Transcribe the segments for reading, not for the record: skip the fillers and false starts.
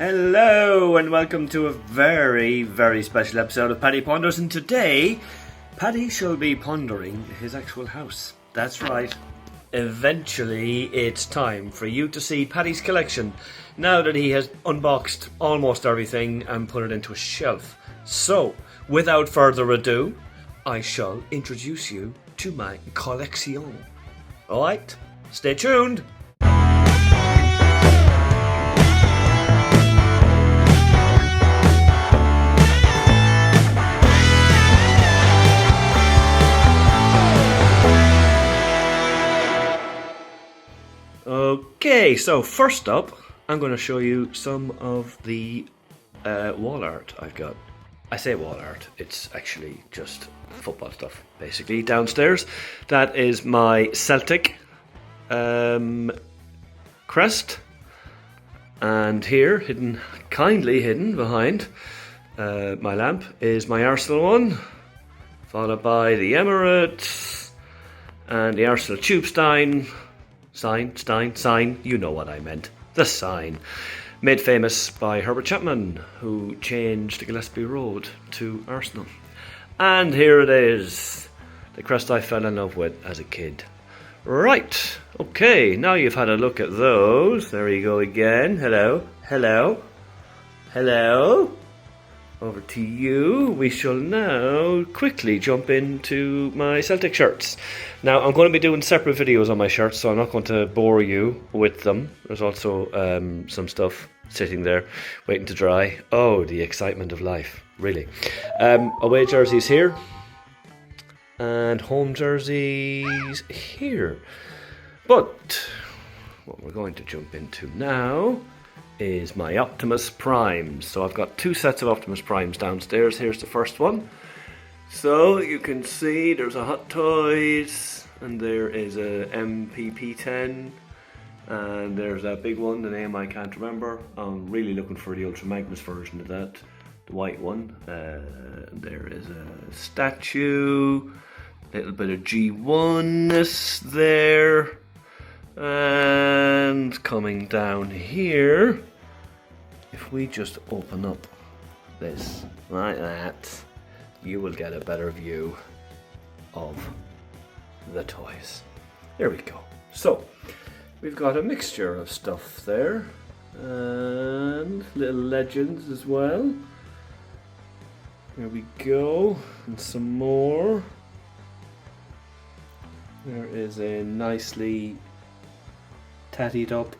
Hello and welcome to a very, very special episode of Paddy Ponders, and today Paddy shall be pondering his actual house. That's right. Eventually it's time for you to see Paddy's collection now that he has unboxed almost everything and put it into a shelf. So, without further ado, I shall introduce you to my collection. Alright, stay tuned. Okay, so first up, I'm going to show you some of the wall art I've got. I say wall art, it's actually just football stuff, basically, downstairs. That is my Celtic crest. And here, kindly hidden behind my lamp, is my Arsenal one, followed by the Emirates, and the Arsenal tube sign, you know what I meant. The sign. Made famous by Herbert Chapman, who changed the Gillespie Road to Arsenal. And here it is. The crest I fell in love with as a kid. Right. Okay, now you've had a look at those. There you go again. Hello. Hello. Hello. Over to you. We shall now quickly jump into my Celtic shirts. Now, I'm going to be doing separate videos on my shirts, so I'm not going to bore you with them. There's also some stuff sitting there waiting to dry. Oh, the excitement of life, really. Away jerseys here, and home jerseys here. But what we're going to jump into now is my Optimus Primes. So I've got two sets of Optimus Primes downstairs. Here's the first one. So you can see there's a Hot Toys, and there is a MPP10, and there's that big one, the name I can't remember. I'm really looking for the Ultra Magnus version of that, the white one. There is a statue, a little bit of G1-ness there. And coming down here, if we just open up this like that, you will get a better view of the toys. There we go. So, we've got a mixture of stuff there, and little legends as well. There we go, and some more. There is a nicely tattied up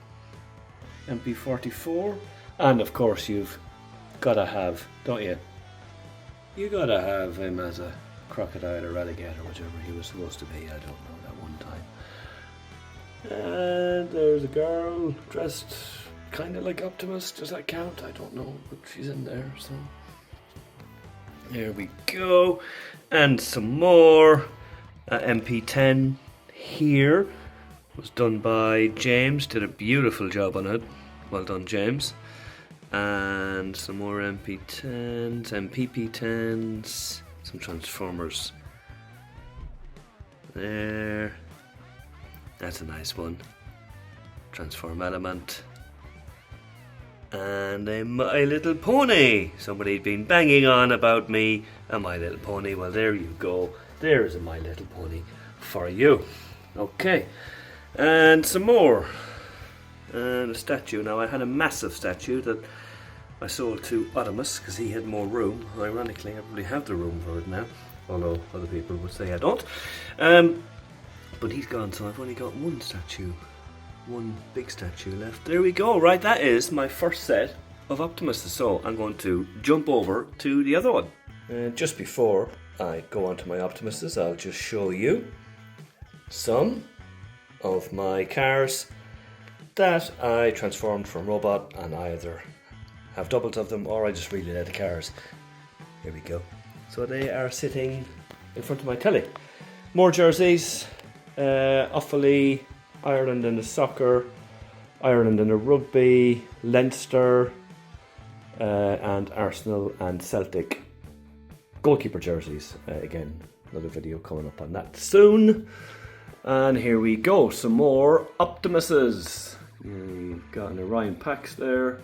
MP44, and of course you've got to have, don't you? You got to have him as a crocodile or alligator, whichever he was supposed to be, I don't know, that one time. And there's a girl dressed kind of like Optimus. Does that count? I don't know, but she's in there, so there we go. And some more MP10 here. Was done by James, did a beautiful job on it. Well done, James. And some more MP10s, MPP10s, some Transformers. There. That's a nice one. Transform Element. And a My Little Pony. Somebody'd been banging on about me and My Little Pony. Well, there you go. There's a My Little Pony for you. Okay. And some more. And a statue. Now, I had a massive statue that I sold to Optimus because he had more room. Ironically, I probably have the room for it now, although other people would say I don't. But he's gone, so I've only got one statue. One big statue left. There we go. Right, that is my first set of Optimuses. So I'm going to jump over to the other one. Just before I go on to my Optimuses, I'll just show you some of my cars that I transformed from robot, and I either have doubles of them or I just really like the cars. Here we go. So they are sitting in front of my telly. More jerseys. Offaly, Ireland in the soccer, Ireland in the rugby, Leinster, and Arsenal and Celtic goalkeeper jerseys. Again, another video coming up on that soon. And here we go, some more Optimuses. You've got an Orion Pax there,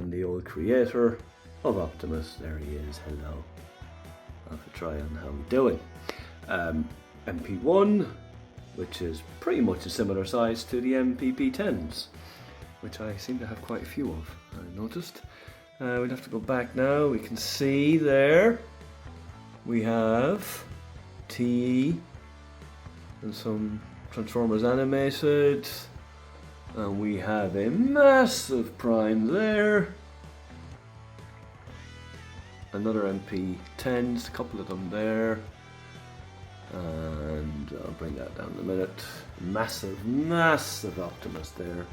and the old creator of Optimus. There he is, hello. I'll have a try on how we're doing. MP1, which is pretty much a similar size to the MPP10s, which I seem to have quite a few of, I noticed. We'd have to go back now. We can see there we have T and some Transformers animated, and we have a massive Prime there, another MP10s, a couple of them there, and I'll bring that down in a minute. Massive Optimus there.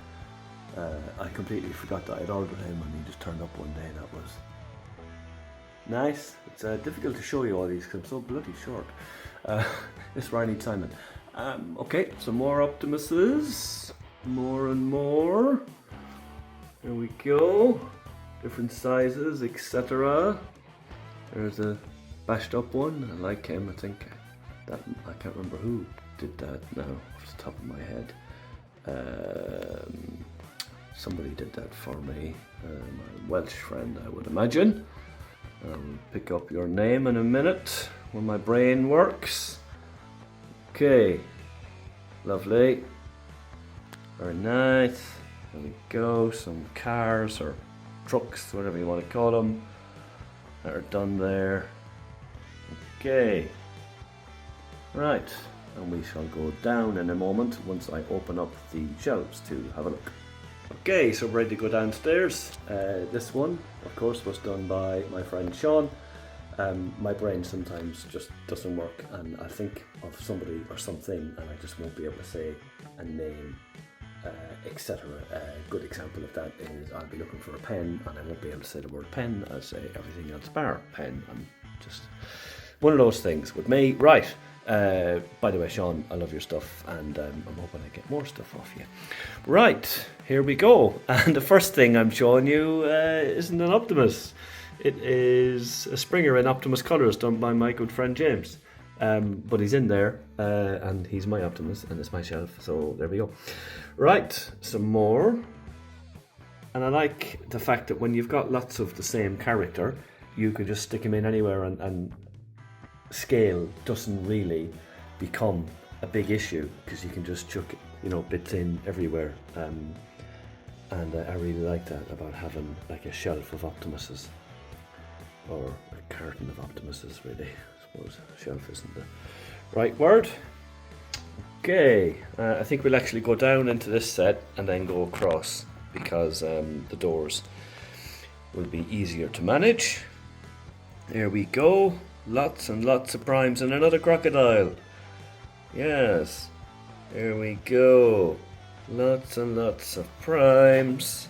I completely forgot that I'd ordered him and he just turned up one day. That was nice. It's difficult to show you all these because I'm so bloody short. This Riley Simon. Okay, some more Optimuses. More and more. There we go. Different sizes, etc. There's a bashed up one. I like him. I think that I can't remember who did that now off the top of my head. Somebody did that for me, my Welsh friend, I would imagine. I'll pick up your name in a minute when my brain works. Okay, lovely, very nice. There we go, some cars or trucks, whatever you want to call them, that are done there. Okay, right, and we shall go down in a moment once I open up the shelves to have a look. Okay, so we're ready to go downstairs. This one, of course, was done by my friend Sean. My brain sometimes just doesn't work, and I think of somebody or something and I just won't be able to say a name, etc. A good example of that is I'll be looking for a pen and I won't be able to say the word pen. I'll say everything else bar pen. I'm just one of those things with me. Right. By the way, Sean, I love your stuff, and I'm hoping I get more stuff off you. Right, here we go. And the first thing I'm showing you isn't an Optimus. It is a Springer in Optimus colours done by my good friend James. But he's in there, and he's my Optimus, and it's my shelf, so there we go. Right, some more. And I like the fact that when you've got lots of the same character, you can just stick him in anywhere, and scale doesn't really become a big issue because you can just chuck, bits in everywhere. And I really like that about having like a shelf of Optimuses, or a carton of Optimuses, really. I suppose shelf isn't the right word. Okay, I think we'll actually go down into this set and then go across because the doors will be easier to manage. There we go. Lots and lots of primes and another crocodile. Yes, there we go. Lots and lots of primes.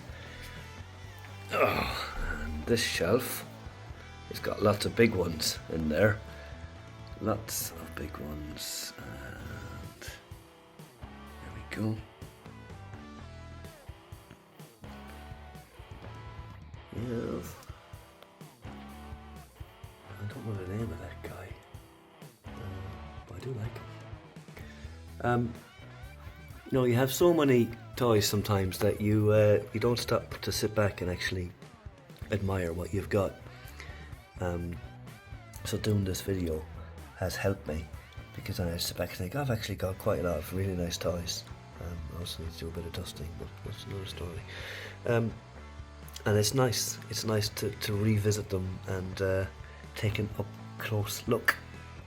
Oh, and this shelf has got lots of big ones in there. Lots of big ones. And there we go. Yes. I don't know the name of that guy, but I do like him. You have so many toys sometimes that you don't stop to sit back and actually admire what you've got. So doing this video has helped me because I sit back and think I've actually got quite a lot of really nice toys. I also need to do a bit of dusting, but that's another story. And it's nice. It's nice to revisit them and take an up close look.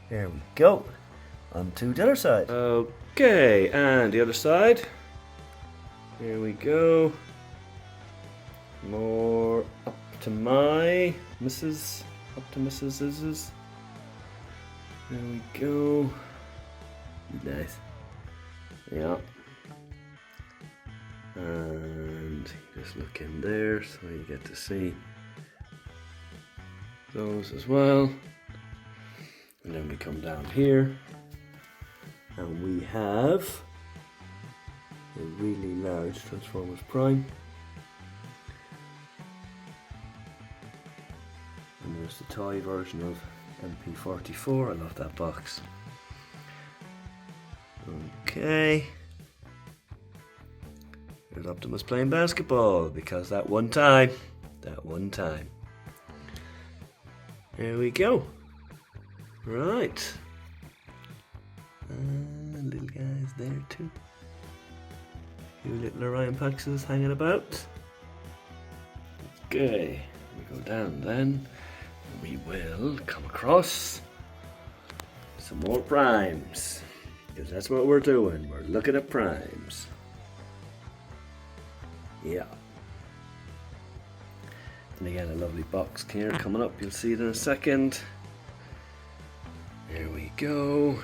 There we go. On to the other side. Okay, and the other side. Here we go. More up to my Mrs. Optimus's. There we go. Nice. Yeah. And just look in there so you get to see those as well. And then we come down here and we have a really large Transformers Prime. And there's the toy version of MP44. I love that box. Okay. There's Optimus playing basketball because that one time that one time. There we go. Right. Little guys there too. A few little Orion Paxes hanging about. Okay, we go down then. We will come across some more primes. Because that's what we're doing. We're looking at primes. Yeah. And again, a lovely box here coming up. You'll see it in a second. There we go.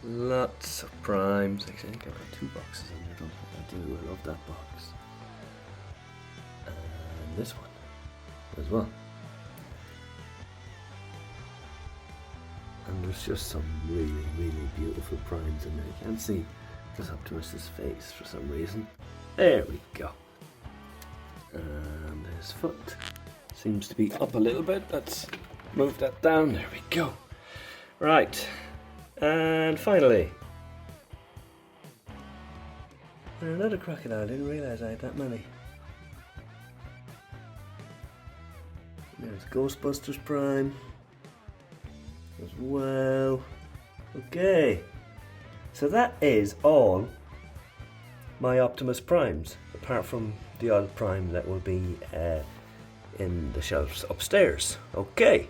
Lots of primes. Actually, I think I've got 2 boxes in there, don't I? I do. I love that box. And this one as well. And there's just some really, really beautiful primes in there. You can't see just Optimus's face for some reason. There we go. And his foot seems to be up a little bit. Let's move that down. There we go. Right. And finally, another crocodile. Didn't realise I had that many. There's Ghostbusters Prime as well. Okay, so that is all my Optimus Primes, apart from the odd Prime that will be in the shelves upstairs. Okay.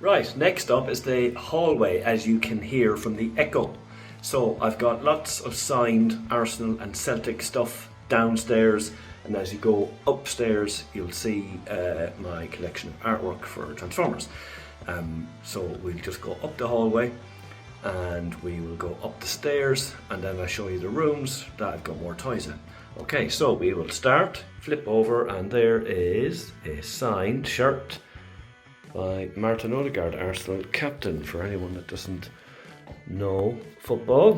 Right, next up is the hallway, as you can hear from the echo. So I've got lots of signed Arsenal and Celtic stuff downstairs, and as you go upstairs you'll see my collection of artwork for Transformers. So we'll just go up the hallway and we will go up the stairs, and then I'll show you the rooms that I've got more toys in. Okay, so we will start, flip over, and there is a signed shirt by Martin Odegaard, Arsenal captain, for anyone that doesn't know football.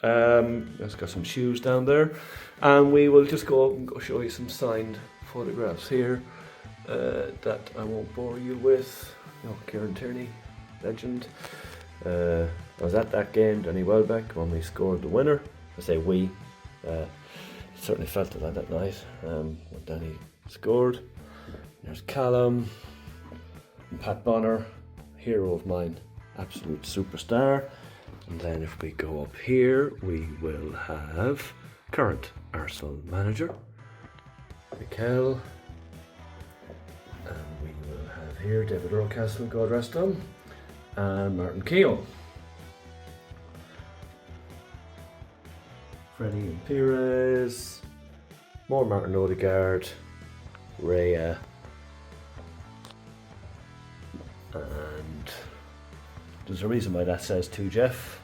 It's got some shoes down there, and we will just go up and go show you some signed photographs here that I won't bore you with. Kieran Tierney, legend. I was at that game, Danny Welbeck, when we scored the winner. I say we. It certainly felt it like that night when Danny scored. There's Callum. And Pat Bonner, hero of mine, absolute superstar. And then if we go up here, we will have current Arsenal manager, Mikel. And we will have here David Rocastle, God rest him, and Martin Keown. Freddie and Perez, more Martin Odegaard, Rhea. And there's a reason why that says to Jeff.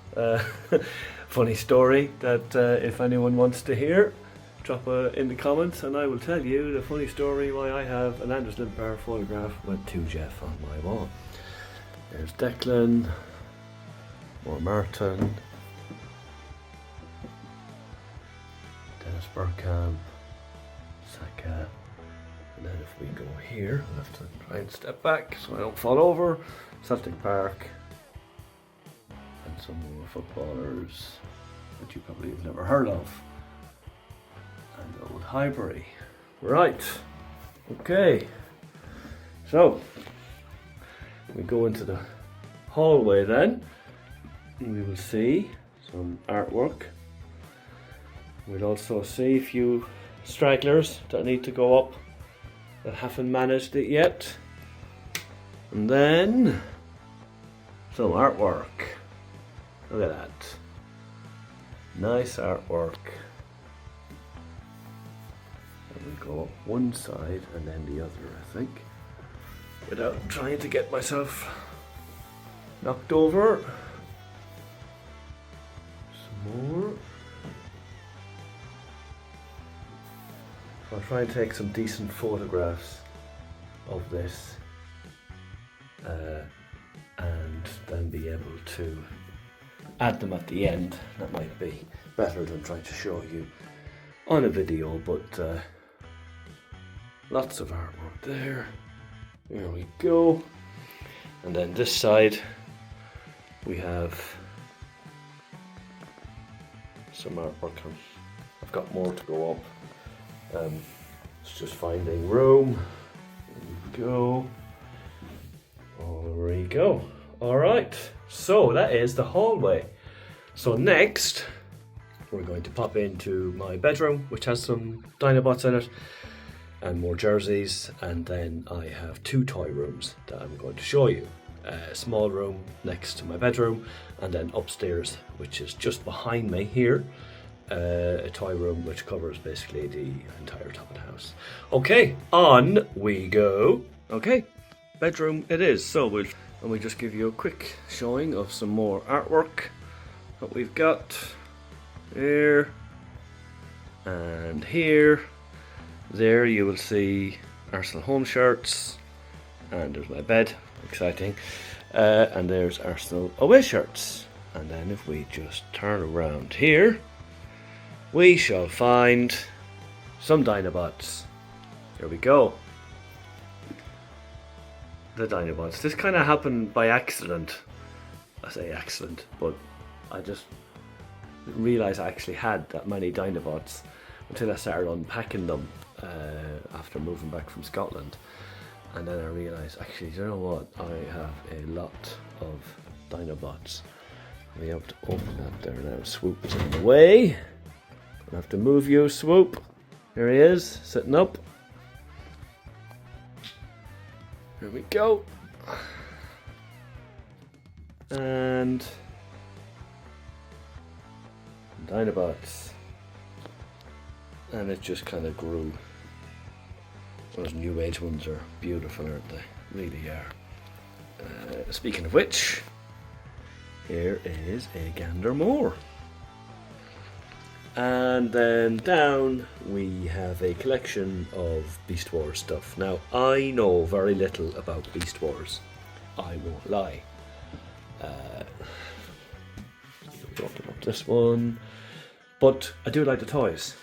Funny story that if anyone wants to hear, drop in the comments and I will tell you the funny story why I have an Anders Limpar photograph with to Jeff on my wall. There's Declan, more Martin, Dennis Bergkamp, Saka. And then if we go here, I'll have to try and step back so I don't fall over. Celtic Park. And some more footballers that you probably have never heard of. And Old Highbury. Right. Okay. So, we go into the hallway then. And we will see some artwork. We'll also see a few stragglers that need to go up that haven't managed it yet. And then some artwork. Look at that. Nice artwork. And we go up one side and then the other, I think, without trying to get myself knocked over. Some more. I'll try and take some decent photographs of this and then be able to add them at the end. That might be better than trying to show you on a video, but lots of artwork there. There we go. And then this side we have some artwork on. I've got more to go up. It's just finding room. There we go. There we go. Alright, so that is the hallway. So next, we're going to pop into my bedroom, which has some Dinobots in it, and more jerseys, and then I have 2 toy rooms that I'm going to show you. A small room next to my bedroom, and then upstairs, which is just behind me here, a toy room which covers basically the entire top of the house. Okay, on we go. Okay, bedroom it is. So we'll just give you a quick showing of some more artwork that we've got here and here. There you will see Arsenal home shirts, and there's my bed, exciting, and there's Arsenal away shirts. And then if we just turn around here, we shall find some Dinobots. Here we go. The Dinobots. This kind of happened by accident. I say accident, but I just didn't realise I actually had that many Dinobots until I started unpacking them after moving back from Scotland. And then I realised, actually, you know what? I have a lot of Dinobots. We have to open that there now. Swoop is in the way. I have to move you, Swoop. Here he is, sitting up. Here we go. And Dinobots. And it just kind of grew. Those new age ones are beautiful, aren't they? Really are. Speaking of which, here is a gander more. And then down we have a collection of Beast Wars stuff. Now, I know very little about Beast Wars, I won't lie. Open up this one, but I do like the toys,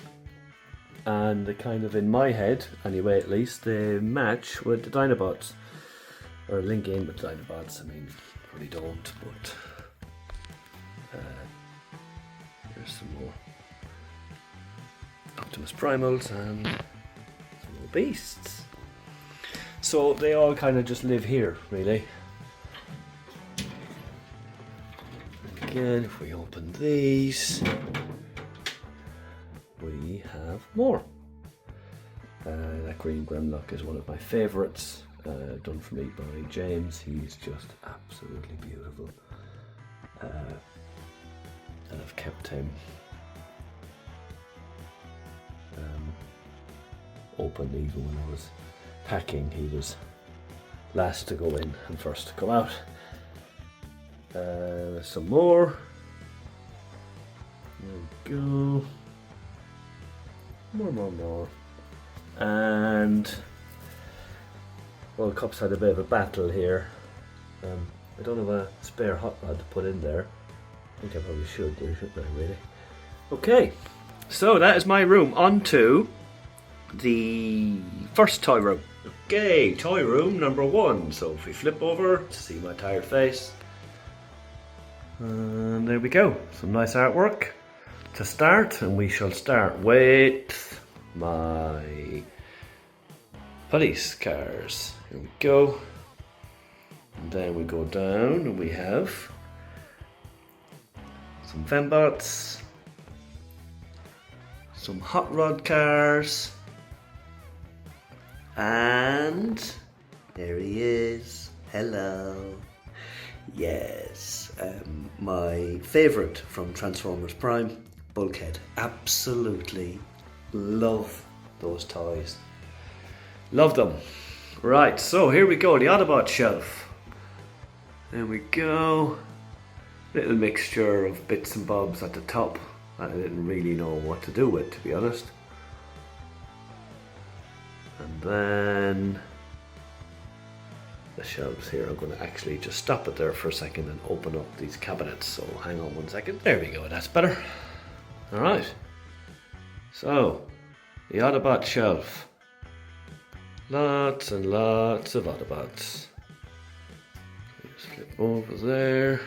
and they kind of, in my head anyway at least, they match with the Dinobots, or link in with the Dinobots. I mean, really don't, but here's some more Optimus Primals and some more beasts. So they all kind of just live here, really. Again, if we open these, we have more. That green Grimlock is one of my favourites, done for me by James. He's just absolutely beautiful. And I've kept him open even when I was packing. He was last to go in and first to come out. There's some more. There we go. More. And well, Cup's had a bit of a battle here. I don't have a spare Hotrod to put in there. I think I probably should do, shouldn't I, really? Okay, so that is my room. On to the first toy room. Okay, toy room number 1. So if we flip over to see my tired face, and there we go. Some nice artwork to start, and we shall start with my police cars. Here we go. And then we go down and we have some Fembots, some Hotrod cars, and there he is. Hello. Yes, my favourite from Transformers Prime, Bulkhead. Absolutely love those toys. Love them. Right, so here we go, the Autobot shelf. There we go. Little mixture of bits and bobs at the top that I didn't really know what to do with, to be honest. And then the shelves here. I'm going to actually just stop it there for a second and open up these cabinets. So hang on one second. There we go, that's better. Alright. So, the Autobot shelf. Lots and lots of Autobots. Just flip over there.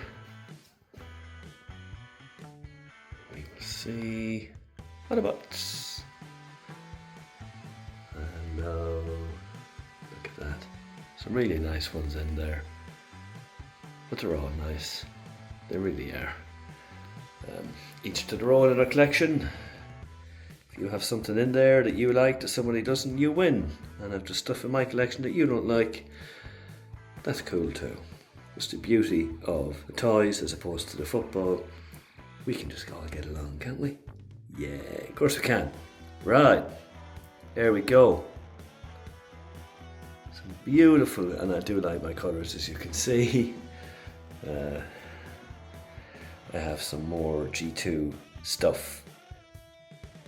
We will see Autobots. no. Look at that. Some really nice ones in there. But they're all nice. They really are. Each to their own in our collection. If you have something in there that you like that somebody doesn't, you win. And if there's stuff in my collection that you don't like, that's cool too. It's the beauty of the toys as opposed to the football. We can just all get along, can't we? Yeah, of course we can. Right, there we go. Some beautiful, and I do like my colours as you can see. I have some more G2 stuff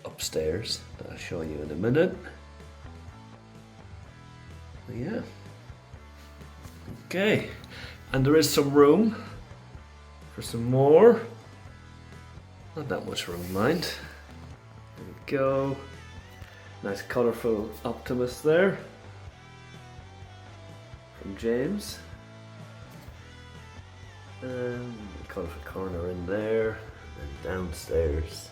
upstairs that I'll show you in a minute. But yeah. Okay, and there is some room for some more. Not that much room, mind. There we go. Nice colourful Optimus there from James. And a colourful corner in there and downstairs.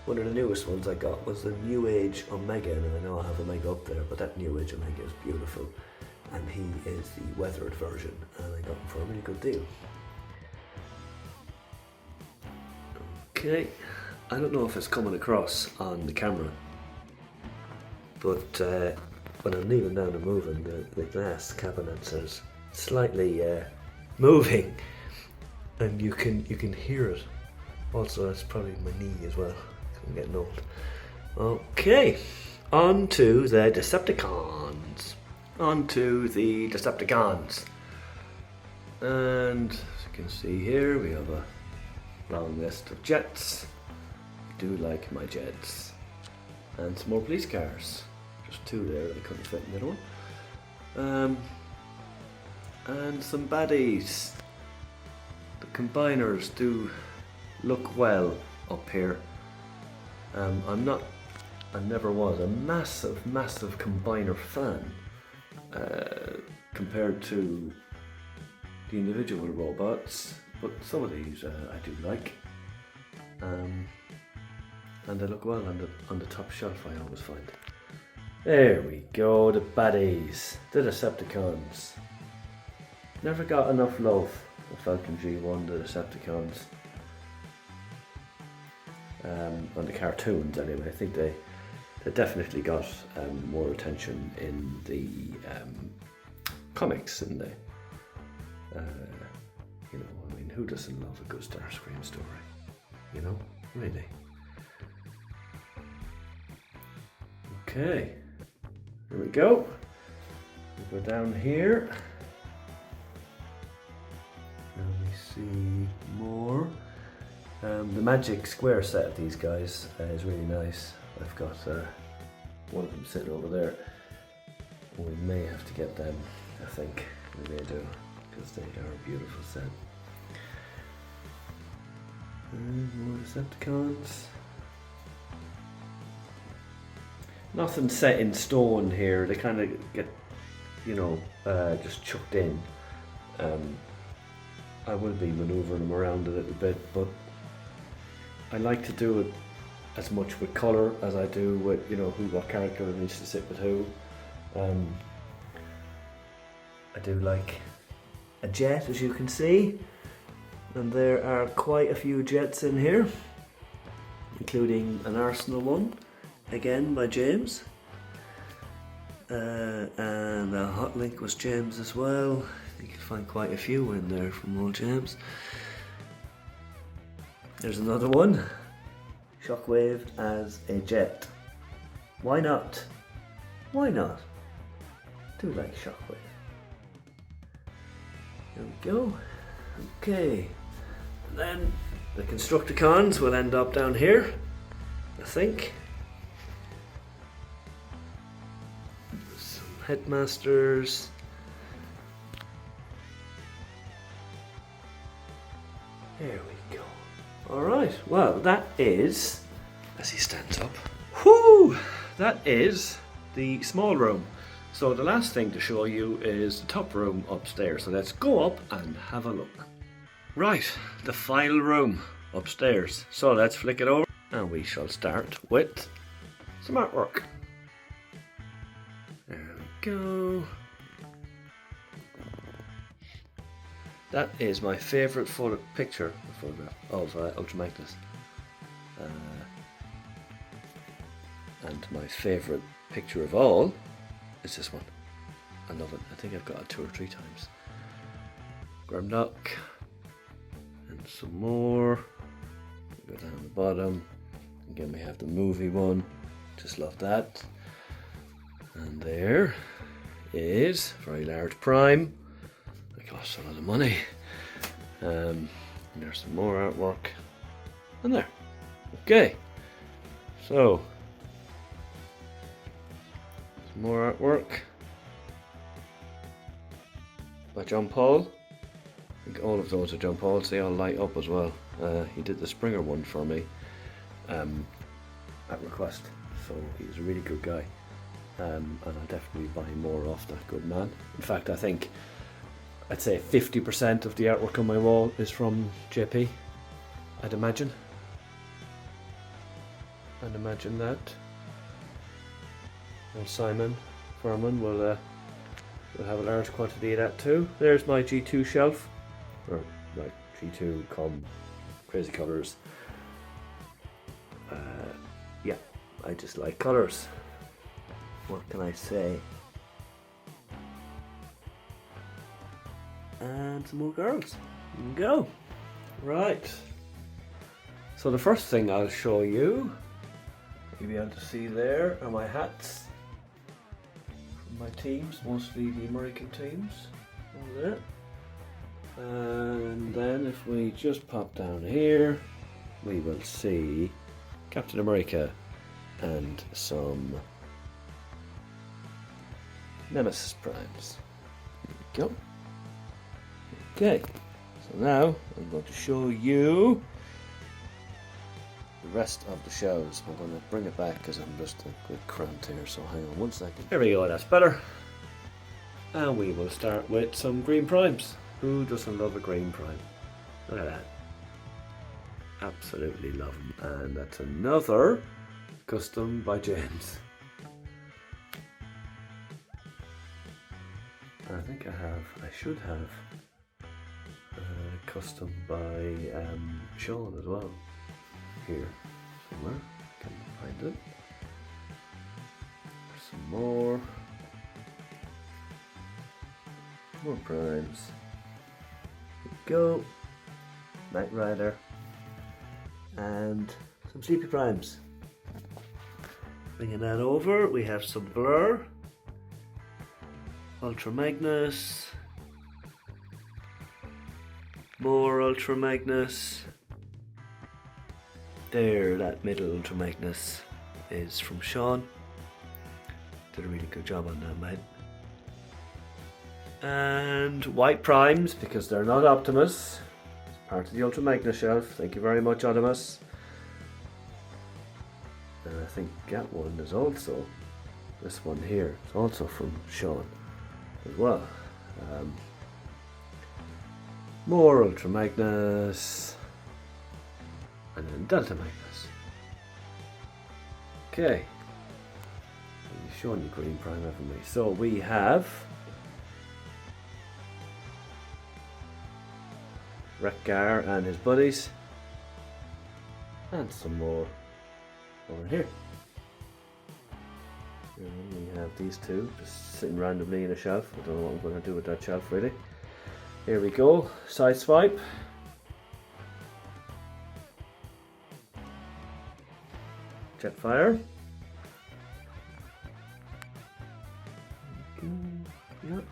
One of the newest ones I got was the New Age Omega, and I know I have Omega up there, but that New Age Omega is beautiful. And he is the weathered version, and I got him for a really good deal. Okay, I don't know if it's coming across on the camera, but when I'm kneeling down and moving, the glass cabinets are slightly moving, and you can hear it. Also, that's probably my knee as well. I'm getting old. Okay, on to the Decepticons. And as you can see here, we have a long list of jets. I do like my jets. And some more police cars. Just two there that I couldn't fit in the other one. And some baddies. The combiners do look well up here. I never was a massive combiner fan compared to the individual robots, but some of these I do like, and they look well on the top shelf. I always find. There we go, the baddies, the Decepticons. Never got enough love. The Falcon G1, the Decepticons. On the cartoons anyway, I think they definitely got more attention in the comics, didn't they? You know, I mean, who doesn't love a good Starscream story? You know, really. Okay, here we go. We go down here. And we see more. The magic square set of these guys is really nice. I've got one of them sitting over there. We may have to get them, I think. We may do, because they are a beautiful set. And more Decepticons. Nothing set in stone here. They kind of get, you know, just chucked in. I will be manoeuvring them around a little bit, but I like to do it as much with colour as I do with, you know, what character needs to sit with who. I do like a jet, as you can see, and there are quite a few jets in here, including an Arsenal one, again by James, and a Hot Link was James as well. You can find quite a few in there from old James. There's another one, Shockwave as a jet. Why not? Why not? Do like Shockwave. There we go. Okay. And then the Constructicons will end up down here, I think. Some Headmasters. There we go. Alright, well that is, as he stands up, whoo! That is the small room. So the last thing to show you is the top room upstairs. So let's go up and have a look. Right, the final room upstairs. So let's flick it over and we shall start with some artwork. go. That is my favourite photograph of Ultra Magnus. And my favourite picture of all is this one. I love it. I think I've got it 2 or 3 times. Grimlock. And some more. Go down the bottom. Again, we have the movie one. Just love that. And there is very large Prime. It costs a lot of money. And there's some more artwork. And there. Okay. So, some more artwork by John Paul. I think all of those are John Paul's. They all light up as well. He did the Springer one for me at request. So he's a really good guy. And I'll definitely buy more off that good man. In fact, I think I'd say 50% of the artwork on my wall is from JP, I'd imagine. I'd imagine that. And Simon Furman will have a large quantity of that too. There's my G2 shelf. Or my G2 crazy colours. Yeah, I just like colours. What can I say? And some more girls. Here we go. Right. So the first thing I'll show you, you'll be able to see there, are my hats from my teams, mostly the American teams. Over there. And then if we just pop down here, we will see Captain America and some Nemesis Primes. There we go. Okay, so now I'm going to show you the rest of the shows. I'm going to bring it back because I'm just a bit cramped here, so hang on 1 second. There we go, that's better. And we will start with some green primes. Who doesn't love a green prime? Look at that. Absolutely love them. And that's another custom by James. I think I should have custom by Sean as well. Here, somewhere. Can't find it. There's some more. More primes. Here we go. Knight Rider. And some Sleepy Primes. Bringing that over, we have some Blur. Ultra Magnus. More Ultra Magnus. There, that middle Ultra Magnus is from Sean. Did a really good job on that, mate. And white primes, because they're not Optimus. It's part of the Ultra Magnus shelf. Thank you very much, Optimus. And I think that one is also, this one here, it's also from Sean as well. More Ultra Magnus. And then Delta Magnus. Okay. We've shown you green prime, haven't we? So we have Wreck-Gar and his buddies. And some more over here. And we have these two just sitting randomly in a shelf. I don't know what I'm going to do with that shelf really. Here we go. Side swipe. Jetfire. Yep.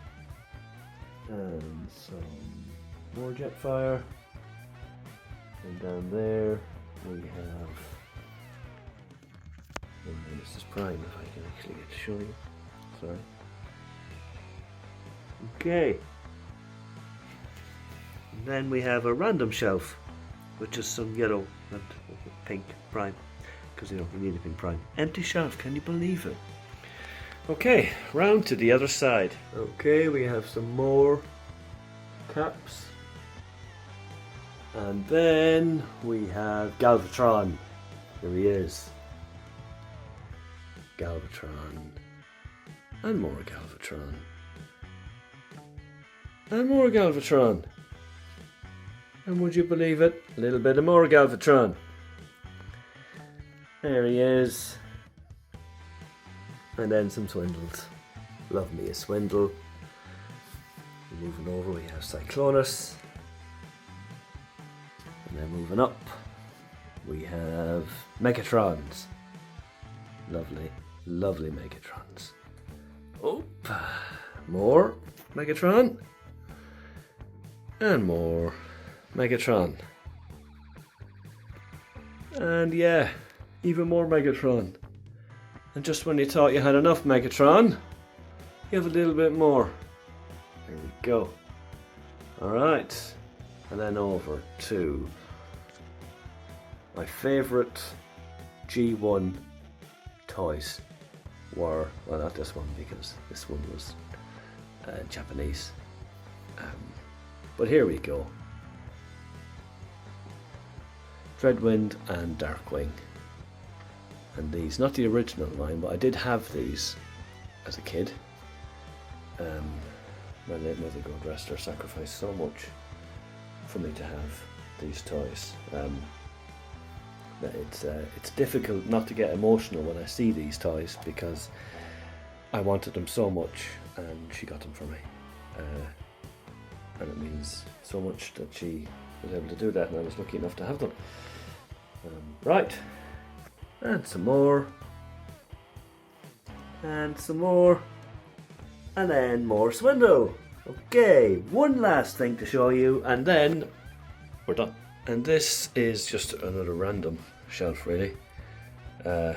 And some more Jetfire. And down there we have Nemesis Prime, if I can actually get to show you. Sorry. Okay. And then we have a random shelf, which is some yellow and pink Prime. Because you know, we need a pink Prime. Empty shelf, can you believe it? Okay, round to the other side. Okay, we have some more caps. And then we have Galvatron. Here he is. Galvatron. And more Galvatron. And more Galvatron. And would you believe it? A little bit of more Galvatron. There he is. And then some swindles. Love me a swindle. Moving over, we have Cyclonus. And then moving up, we have Megatrons. Lovely, lovely Megatrons. Oh, more Megatron. And more Megatron. And yeah, even more Megatron. And just when you thought you had enough Megatron, you have a little bit more. There we go. Alright. And then over to my favourite G1 toys were, well, not this one because this one was Japanese. But here we go. Dreadwind and Darkwing. And these, not the original line, but I did have these as a kid. My late mother, God rest her, sacrificed so much for me to have these toys. That it's difficult not to get emotional when I see these toys because I wanted them so much and she got them for me. And it means so much that she was able to do that and I was lucky enough to have them. Right, and some more. And some more. And then more swindle. Okay, one last thing to show you and then we're done. And this is just another random shelf really. There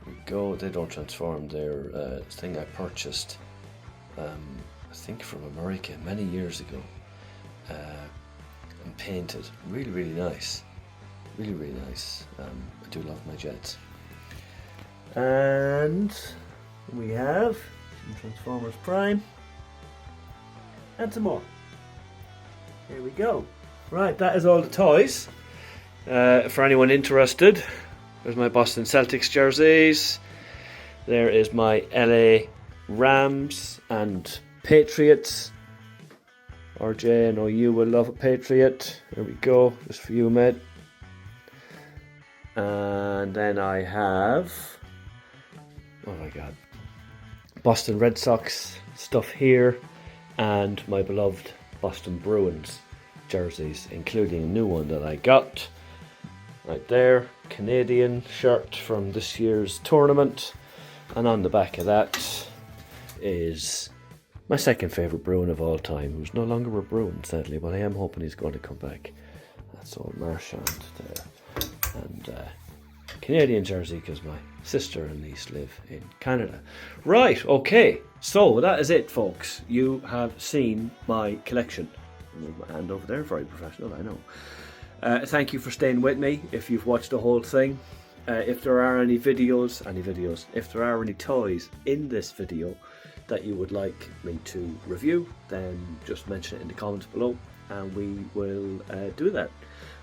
we go, they don't transform, they're a thing I purchased I think from America many years ago and painted. Really, really nice. Really, really nice. I do love my jets. And we have some Transformers Prime and some more. Here we go. Right, that is all the toys. For anyone interested, there's my Boston Celtics jerseys. There is my LA Rams and Patriots. RJ, I know you will love a Patriot. There we go, just for you, mate. And then I have, oh my god, Boston Red Sox stuff here, and my beloved Boston Bruins jerseys, including a new one that I got right there, Canadian shirt from this year's tournament, and on the back of that is my second favourite Bruin of all time, who's no longer a Bruin sadly, but I am hoping he's going to come back. That's old Marchand there. And Canadian jersey because my sister and niece live in Canada. Right, okay, so that is it, folks. You have seen my collection. Move my hand over there, very professional, I know. Thank you for staying with me if you've watched the whole thing. If there are any videos, if there are any toys in this video that you would like me to review, then just mention it in the comments below and we will do that.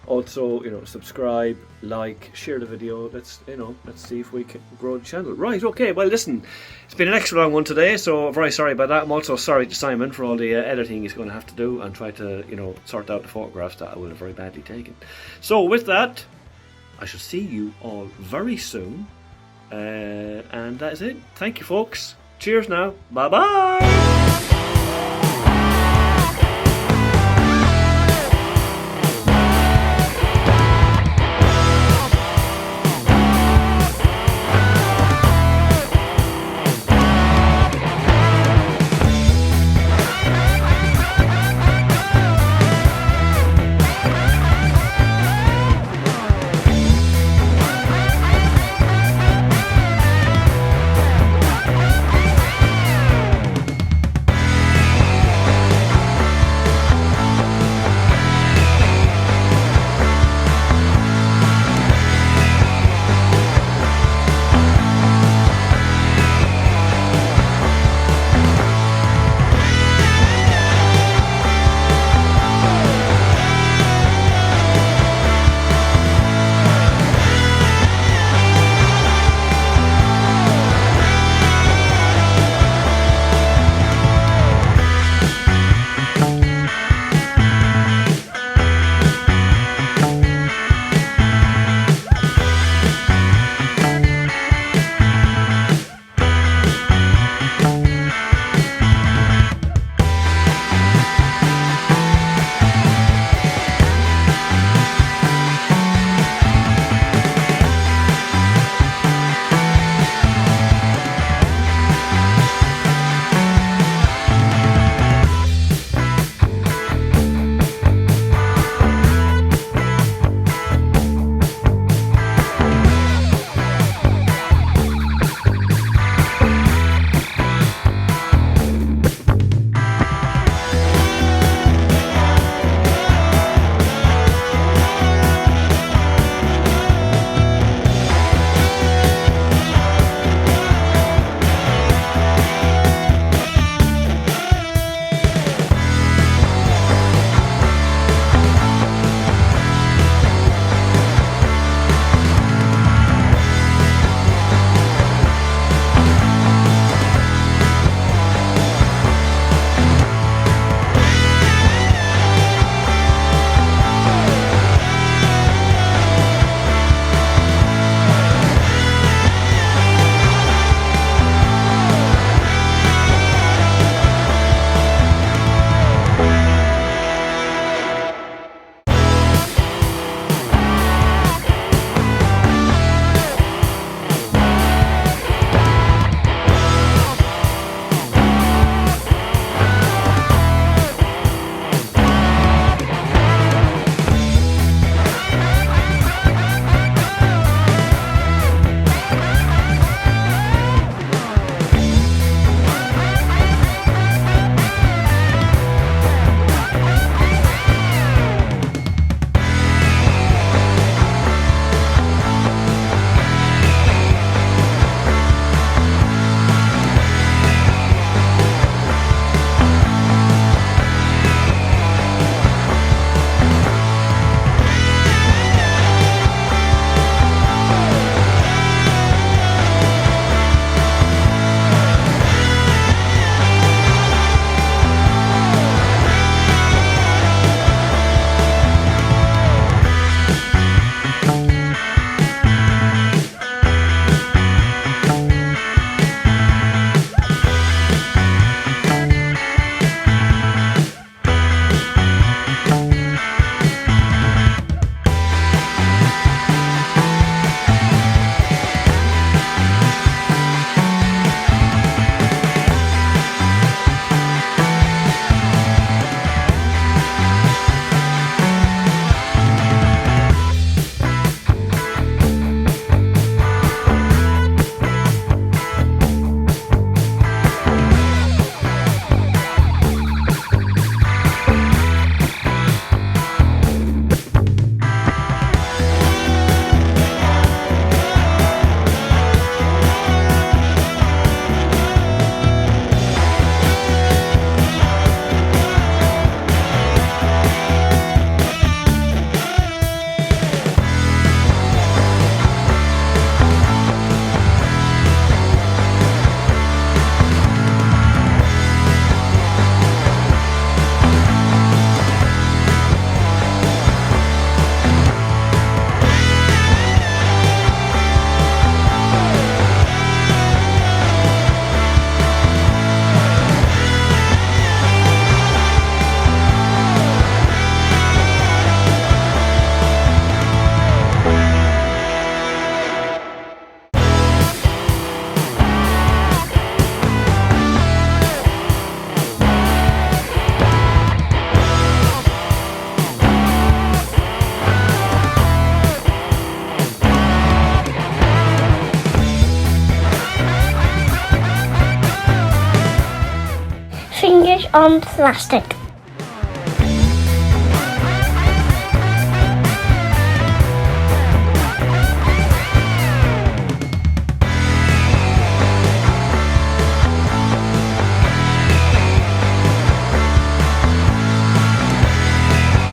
Also, subscribe, like, share the video. Let's see if we can grow the channel. Right, okay, well listen, it's been an extra long one today, so very sorry about that. I'm also sorry to Simon for all the editing he's going to have to do and try to, sort out the photographs that I will have very badly taken. So with that, I shall see you all very soon. And that is it. Thank you, folks. Cheers now. Bye-bye. on plastic.